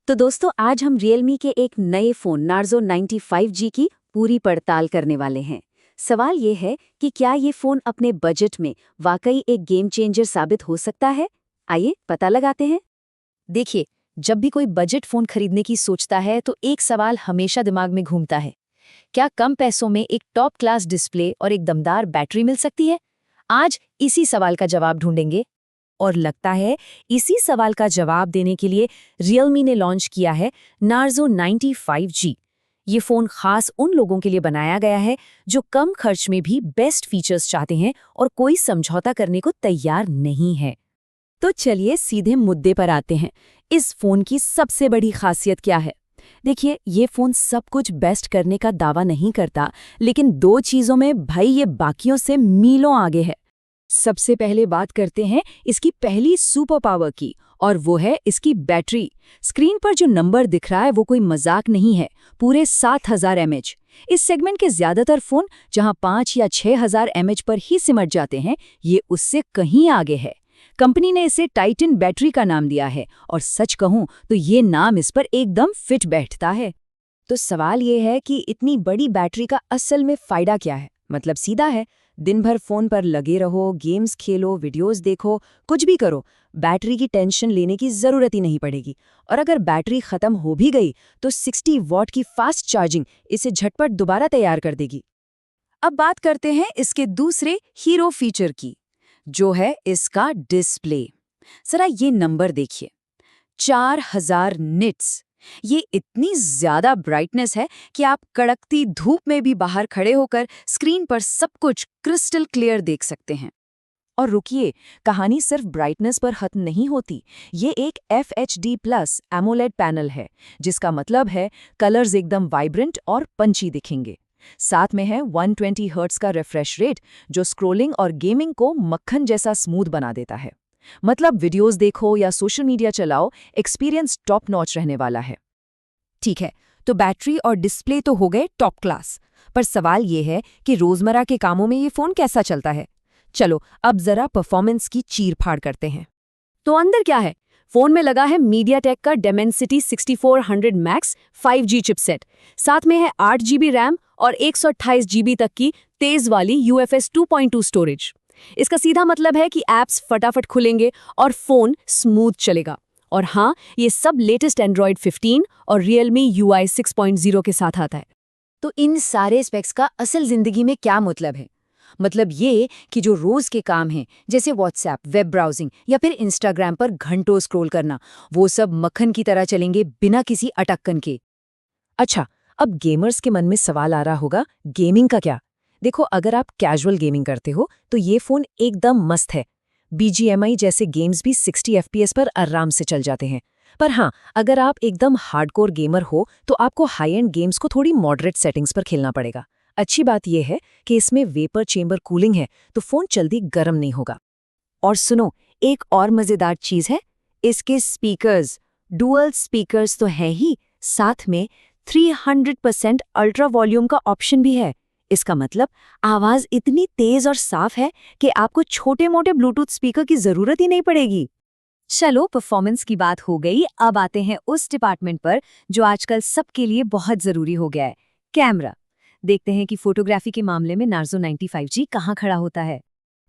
तो दोस्तों आज हम Realme के एक नए फ़ोन Narzo 95G की पूरी पड़ताल करने वाले हैं। सवाल ये है कि क्या ये फ़ोन अपने बजट में वाकई एक गेम चेंजर साबित हो सकता है? आइए पता लगाते हैं। देखिए, जब भी कोई बजट फोन खरीदने की सोचता है तो एक सवाल हमेशा दिमाग में घूमता है। क्या कम पैसों में एक टॉप क्लास डिस्प्ले और एक दमदार बैटरी मिल सकती है? आज इसी सवाल का जवाब ढूंढेंगे। और लगता है इसी सवाल का जवाब देने के लिए Realme ने लॉन्च किया है Narzo 95G। ये फोन खास उन लोगों के लिए बनाया गया है जो कम खर्च में भी बेस्ट फीचर्स चाहते हैं और कोई समझौता करने को तैयार नहीं है। तो चलिए सीधे मुद्दे पर आते हैं। इस फोन की सबसे बड़ी खासियत क्या है? देखिए, ये फोन सब कुछ बेस्ट करने का दावा नहीं करता, लेकिन दो चीजों में भाई ये बाकियों से मीलों आगे है। सबसे पहले बात करते हैं इसकी पहली सुपर पावर की, और वो है इसकी बैटरी। स्क्रीन पर जो नंबर दिख रहा है वो कोई मजाक नहीं है, पूरे 7000 mAh। इस सेगमेंट के ज्यादातर फोन जहां 5 या 6000 mAh पर ही सिमट जाते हैं, ये उससे कहीं आगे है। कंपनी ने इसे टाइटन बैटरी का नाम दिया है, और सच कहूं तो ये नाम इस पर एकदम फिट बैठता है। तो सवाल ये है कि इतनी बड़ी बैटरी का असल में फायदा क्या है? मतलब सीधा है, दिन भर फोन पर लगे रहो, गेम्स खेलो, वीडियोस देखो, कुछ भी करो, बैटरी की टेंशन लेने की जरूरत ही नहीं पड़ेगी। और अगर बैटरी खत्म हो भी गई तो 60 वॉट की फास्ट चार्जिंग इसे झटपट दोबारा तैयार कर देगी। अब बात करते हैं इसके दूसरे हीरो फीचर की, जो है इसका डिस्प्ले। जरा ये नंबर देखिए, 4000 निट्स। ये इतनी ज्यादा ब्राइटनेस है कि आप कड़कती धूप में भी बाहर खड़े होकर स्क्रीन पर सब कुछ क्रिस्टल क्लियर देख सकते हैं। और रुकिए, कहानी सिर्फ ब्राइटनेस पर खत्म नहीं होती। ये एक FHD+ एमोलेड पैनल है, जिसका मतलब है कलर्स एकदम वाइब्रेंट और पंची दिखेंगे। साथ में है 120 हर्ट्ज का रिफ्रेश रेट, जो स्क्रोलिंग और गेमिंग को मक्खन जैसा स्मूथ बना देता है। मतलब वीडियोस देखो या सोशल मीडिया चलाओ, एक्सपीरियंस टॉप नॉच रहने वाला है। ठीक है, तो बैटरी और डिस्प्ले तो हो गए टॉप क्लास, पर सवाल ये है कि रोजमर्रा के कामों में ये फोन कैसा चलता है। चलो अब जरा परफॉर्मेंस की चीर-फाड़ करते हैं। तो अंदर क्या है? फोन में लगा है मीडियाटेक का Dimensity 6400 Max 5G चिपसेट। साथ में है 8 GB रैम और 128 GB तक की तेज वाली UFS 2.2 स्टोरेज। इसका सीधा मतलब है कि ऐप्स फटाफट खुलेंगे और फोन स्मूथ चलेगा। और हाँ, ये सब लेटेस्ट Android 15 और Realme UI 6.0 के साथ आता है। तो इन सारे स्पेक्स का असल जिंदगी में क्या मतलब है? मतलब ये कि जो रोज के काम हैं, जैसे व्हाट्सएप, वेब ब्राउजिंग या फिर इंस्टाग्राम पर घंटों स्क्रॉल करना, वो सब मक्खन की तरह चलेंगे बिना किसी अटक्कन के। अच्छा, अब गेमर्स के मन में सवाल आ रहा होगा, गेमिंग का क्या? देखो, अगर आप कैजुअल गेमिंग करते हो तो ये फोन एकदम मस्त है। BGMI जैसे गेम्स भी 60 FPS पर आराम से चल जाते हैं। पर हाँ, अगर आप एकदम हार्डकोर गेमर हो तो आपको हाई एंड गेम्स को थोड़ी मॉडरेट सेटिंग्स पर खेलना पड़ेगा। अच्छी बात यह है कि इसमें वेपर चेंबर कूलिंग है, तो फोन जल्दी गर्म नहीं होगा। और सुनो, एक और मजेदार चीज है, इसके स्पीकर्स। डुअल स्पीकर्स तो है ही, साथ में 300% अल्ट्रा वॉल्यूम का ऑप्शन भी है। इसका मतलब आवाज इतनी तेज और साफ है कि आपको छोटे-मोटे ब्लूटूथ स्पीकर की जरूरत ही नहीं पड़ेगी। चलो, परफॉर्मेंस की बात हो गई, अब आते हैं उस डिपार्टमेंट पर जो आजकल सबके लिए बहुत जरूरी हो गया है, कैमरा। देखते हैं कि फोटोग्राफी के मामले में Narzo 95G कहाँ खड़ा होता है।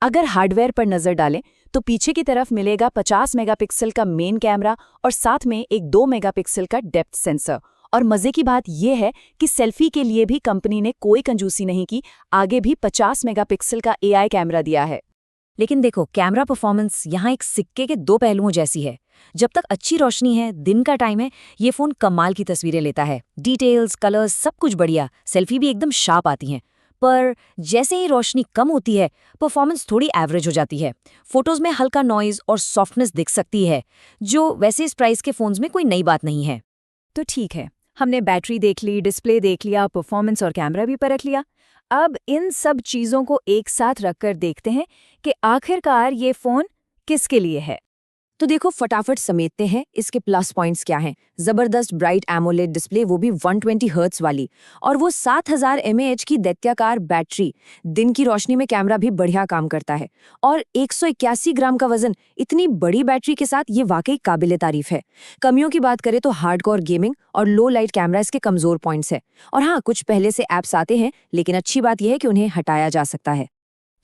अगर हार्डवेयर पर नजर डालें तो पीछे की तरफ मिलेगा 50 मेगापिक्सल का मेन कैमरा और साथ में एक 2 मेगापिक्सल का डेप्थ सेंसर। और मजे की बात यह है कि सेल्फी के लिए भी कंपनी ने कोई कंजूसी नहीं की, आगे भी 50 मेगापिक्सल का AI कैमरा दिया है। लेकिन देखो, कैमरा परफॉर्मेंस यहाँ एक सिक्के के दो पहलुओं जैसी है। जब तक अच्छी रोशनी है, दिन का टाइम है, ये फोन कमाल की तस्वीरें लेता है। डिटेल्स, कलर्स सब कुछ बढ़िया, सेल्फी भी एकदम शार्प आती हैं। पर जैसे ही रोशनी कम होती है, परफॉर्मेंस थोड़ी एवरेज हो जाती है। फोटोज में हल्का नॉइज और सॉफ्टनेस दिख सकती है, जो वैसे इस प्राइस के फोन्स में कोई नई बात नहीं है। तो ठीक है, हमने बैटरी देख ली, डिस्प्ले देख लिया, परफॉर्मेंस और कैमरा भी परख लिया। अब इन सब चीजों को एक साथ रखकर देखते हैं कि आखिरकार ये फोन किसके लिए है। तो देखो फटाफट समेटते हैं इसके प्लस पॉइंट्स क्या हैं। जबरदस्त ब्राइट एमोलेड डिस्प्ले, वो भी 120 हर्ट्ज वाली, और वो 7000 mAh की दैत्याकार बैटरी। दिन की रोशनी में कैमरा भी बढ़िया काम करता है। और 181 ग्राम का वजन, इतनी बड़ी बैटरी के साथ ये वाकई काबिले तारीफ है। कमियों की बात करें तो हार्डकोर गेमिंग और लो लाइट कैमरा इसके कमजोर पॉइंट्स है। और हाँ, कुछ पहले से ऐप्स आते हैं, लेकिन अच्छी बात यह है कि उन्हें हटाया जा सकता है।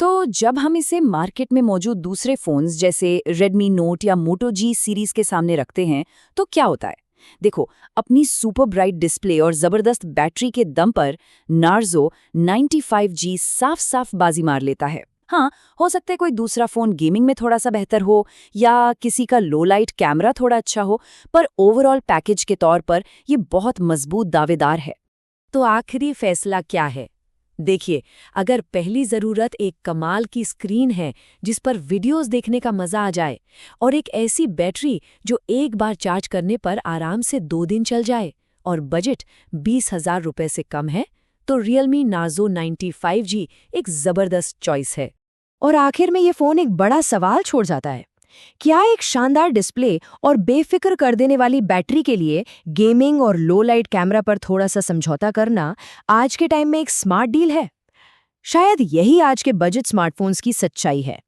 तो जब हम इसे मार्केट में मौजूद दूसरे फोन्स जैसे Redmi Note या Moto G सीरीज के सामने रखते हैं तो क्या होता है? देखो, अपनी सुपर ब्राइट डिस्प्ले और जबरदस्त बैटरी के दम पर Narzo 95G साफ साफ बाजी मार लेता है। हाँ, हो सकता है कोई दूसरा फोन गेमिंग में थोड़ा सा बेहतर हो या किसी का लो लाइट कैमरा थोड़ा अच्छा हो, पर ओवरऑल पैकेज के तौर पर ये बहुत मजबूत दावेदार है। तो आखिरी फैसला क्या है? देखिए, अगर पहली ज़रूरत एक कमाल की स्क्रीन है जिस पर वीडियोस देखने का मज़ा आ जाए, और एक ऐसी बैटरी जो एक बार चार्ज करने पर आराम से 2 दिन चल जाए, और बजट 20,000 रुपए से कम है, तो Realme Narzo 95G एक ज़बरदस्त चॉइस है। और आखिर में ये फ़ोन एक बड़ा सवाल छोड़ जाता है। क्या एक शानदार डिस्प्ले और बेफिक्र कर देने वाली बैटरी के लिए गेमिंग और लो लाइट कैमरा पर थोड़ा सा समझौता करना आज के टाइम में एक स्मार्ट डील है? शायद यही आज के बजट स्मार्टफोन्स की सच्चाई है।